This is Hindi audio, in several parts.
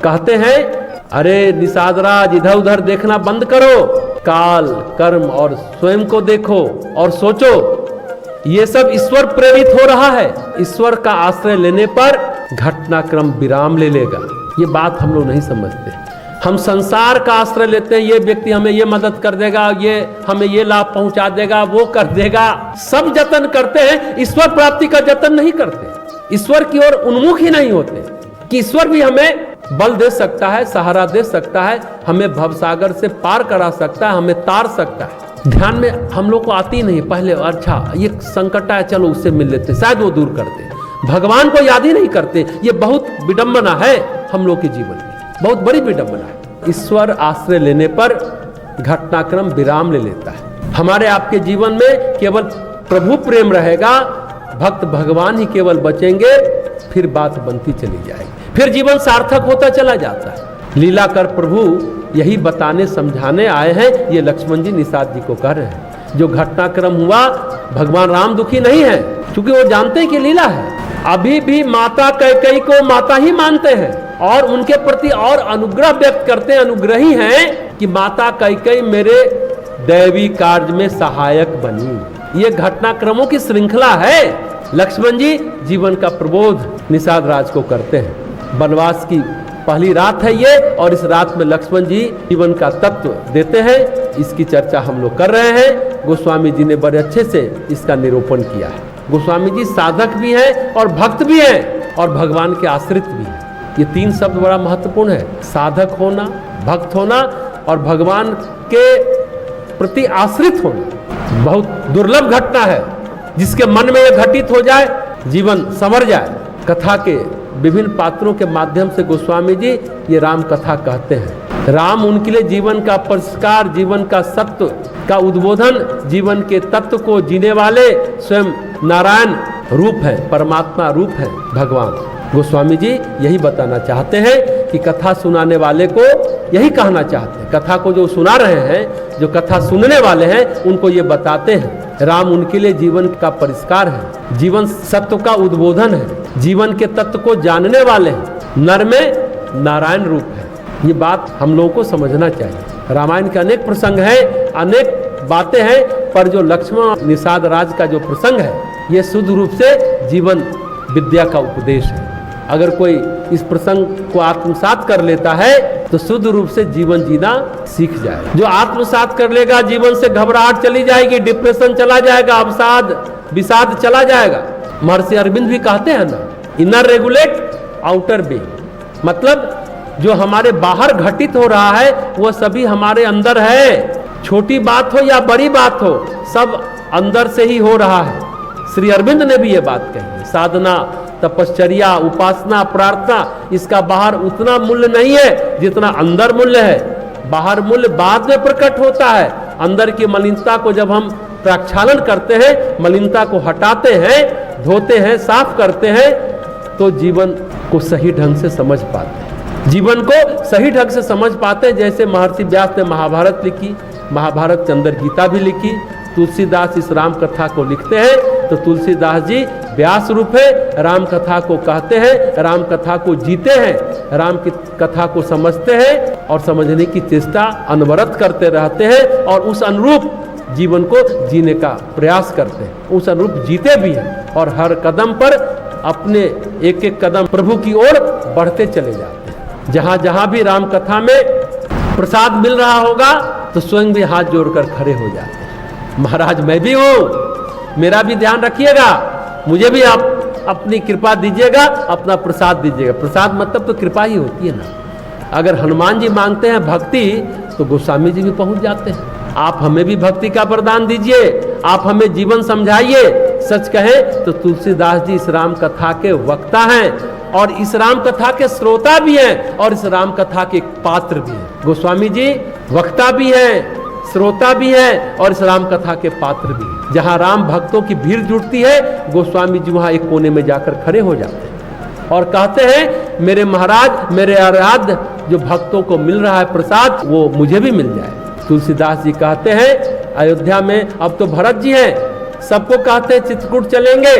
कहते हैं, अरे निषाद राज इधर उधर देखना बंद करो, काल कर्म और स्वयं को देखो और सोचो। ये सब ईश्वर प्रेरित हो रहा है। ईश्वर का आश्रय लेने पर घटनाक्रम विराम ले लेगा। ये बात हम लोग नहीं समझते। हम संसार का आश्रय लेते हैं, ये व्यक्ति हमें ये मदद कर देगा, ये हमें ये लाभ पहुंचा देगा, वो कर देगा, सब जतन करते हैं। ईश्वर प्राप्ति का जतन नहीं करते, ईश्वर की ओर उन्मुख ही नहीं होते कि ईश्वर भी हमें बल दे सकता है, सहारा दे सकता है, हमें भवसागर से पार करा सकता है, हमें तार सकता है। ध्यान में हम लोग को आती नहीं पहले, अच्छा ये संकट है, चलो उससे मिल लेते, शायद वो दूर कर दे। भगवान को याद ही नहीं करते। ये बहुत विडंबना है हम लोग के जीवन में, बहुत बड़ी विडंबना है। ईश्वर आश्रय लेने पर घटनाक्रम विराम ले लेता है। हमारे आपके जीवन में केवल प्रभु प्रेम रहेगा, भक्त भगवान ही केवल बचेंगे, फिर बात बनती चली जाएगी, फिर जीवन सार्थक होता चला जाता है। लीला कर प्रभु यही बताने समझाने आए हैं। ये लक्ष्मण जी निषाद जी को कह रहे हैं। जो घटनाक्रम हुआ, भगवान राम दुखी नहीं है, क्योंकि वो जानते हैं कि लीला है। अभी भी माता कैकेयी को माता ही मानते हैं और उनके प्रति और अनुग्रह व्यक्त करते हैं, अनुग्रही हैं कि माता कैकेयी मेरे दैवी कार्य में सहायक बनी। ये घटनाक्रमों की श्रृंखला है। लक्ष्मण जी जीवन का प्रबोध निषाद राज को करते हैं। वनवास की पहली रात है ये, और इस रात में लक्ष्मण जी जीवन का तत्व देते हैं। इसकी चर्चा हम लोग कर रहे हैं। गोस्वामी जी ने बड़े अच्छे से इसका निरूपण किया है। गोस्वामी जी साधक भी हैं और भक्त भी हैं और भगवान के आश्रित भी हैं। ये तीन शब्द बड़ा महत्वपूर्ण है, साधक होना, भक्त होना और भगवान के प्रति आश्रित होना। बहुत दुर्लभ घटना है। जिसके मन में यह घटित हो जाए, जीवन संवर जाए। कथा के विभिन्न पात्रों के माध्यम से गोस्वामी जी ये राम कथा कहते हैं। राम उनके लिए जीवन का परिष्कार, जीवन का सत्व का उद्बोधन, जीवन के तत्व को जीने वाले स्वयं नारायण रूप है, परमात्मा रूप है भगवान। गोस्वामी जी यही बताना चाहते हैं कि कथा सुनाने वाले को यही कहना चाहते हैं। कथा को जो सुना रहे हैं, जो कथा सुनने वाले हैं, उनको ये बताते हैं राम उनके लिए जीवन का परिष्कार है, जीवन सत्व का उद्बोधन है, जीवन के तत्व को जानने वाले हैं, नर में नारायण रूप है। ये बात हम लोगों को समझना चाहिए। रामायण के अनेक प्रसंग हैं, अनेक बातें हैं, पर जो लक्ष्मण निषाद राज का जो प्रसंग है, ये शुद्ध रूप से जीवन विद्या का उपदेश है। अगर कोई इस प्रसंग को आत्मसात कर लेता है तो शुद्ध रूप से जीवन जीना सीख जाए। जो आत्मसात कर लेगा, जीवन से घबराहट चली जाएगी, डिप्रेशन चला जाएगा, अवसाद विषाद चला जाएगा। महर्षि अरविंद भी कहते हैं ना, इनर रेगुलेट आउटर बे, मतलब जो हमारे बाहर घटित हो रहा है वह सभी हमारे अंदर है। छोटी बात हो या बड़ी बात हो, सब अंदर से ही हो रहा है। श्री अरविंद ने भी ये बात कही। साधना, तपश्चर्या, उपासना, प्रार्थना, इसका बाहर उतना मूल्य नहीं है जितना अंदर मूल्य है। बाहर मूल्य बाद में प्रकट होता है। अंदर की मलिनता को जब हम प्रक्षालन करते हैं, मलिनता को हटाते हैं, धोते हैं, साफ करते हैं, तो जीवन को सही ढंग से समझ पाते हैं। जीवन को सही ढंग से समझ पाते हैं। जैसे महर्षि व्यास ने महाभारत लिखी, महाभारत के अंदर गीता भी लिखी। तुलसीदास इस राम कथा को लिखते हैं तो तुलसीदास जी व्यास रूप है, राम कथा को कहते हैं, राम कथा को जीते हैं, राम की कथा को समझते हैं और समझने की चेष्टा अनवरत करते रहते हैं और उस अनुरूप जीवन को जीने का प्रयास करते हैं, उस अनुरूप जीते भी हैं और हर कदम पर अपने एक एक कदम प्रभु की ओर बढ़ते चले जाते हैं। जहाँ जहाँ भी राम कथा में प्रसाद मिल रहा होगा तो स्वयं भी हाथ जोड़कर खड़े हो जाते हैं। महाराज मैं भी हूँ, मेरा भी ध्यान रखिएगा, मुझे भी आप अपनी कृपा दीजिएगा, अपना प्रसाद दीजिएगा। प्रसाद मतलब तो कृपा ही होती है ना। अगर हनुमान जी मांगते हैं भक्ति तो गोस्वामी जी भी पहुंच जाते हैं। आप हमें भी भक्ति का वरदान दीजिए, आप हमें जीवन समझाइए। सच कहें तो तुलसीदास जी इस राम कथा के वक्ता हैं और इस राम कथा के श्रोता भी हैं और इस राम कथा के पात्र भी हैं। गोस्वामी जी वक्ता भी हैं, श्रोता भी हैं और इस राम कथा के पात्र भी हैं। जहाँ राम भक्तों की भीड़ जुटती है, गोस्वामी जी वहाँ एक कोने में जाकर खड़े हो जाते हैं और कहते हैं मेरे महाराज, मेरे आराध्य जो भक्तों को मिल रहा है प्रसाद, वो मुझे भी मिल जाए। तुलसीदास जी कहते हैं अयोध्या में अब तो भरत जी हैं, सबको कहते हैं चित्रकूट चलेंगे,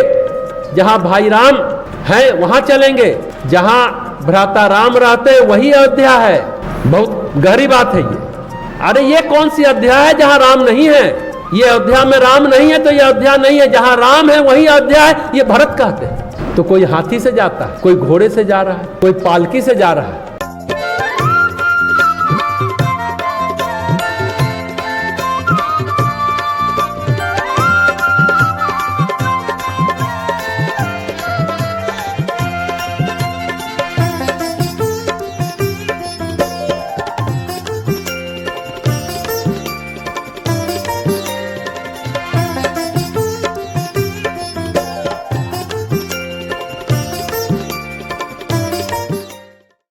जहां भाई राम है वहां चलेंगे, जहां भ्राता राम रहते हैं वही अयोध्या है। बहुत गहरी बात है ये। अरे ये कौन सी अयोध्या है जहां राम नहीं है? ये अयोध्या में राम नहीं है तो ये अयोध्या नहीं है, जहां राम है वही अयोध्या है, ये भरत कहते हैं। तो कोई हाथी से जाता है, कोई घोड़े से जा रहा है, कोई पालकी से जा रहा है,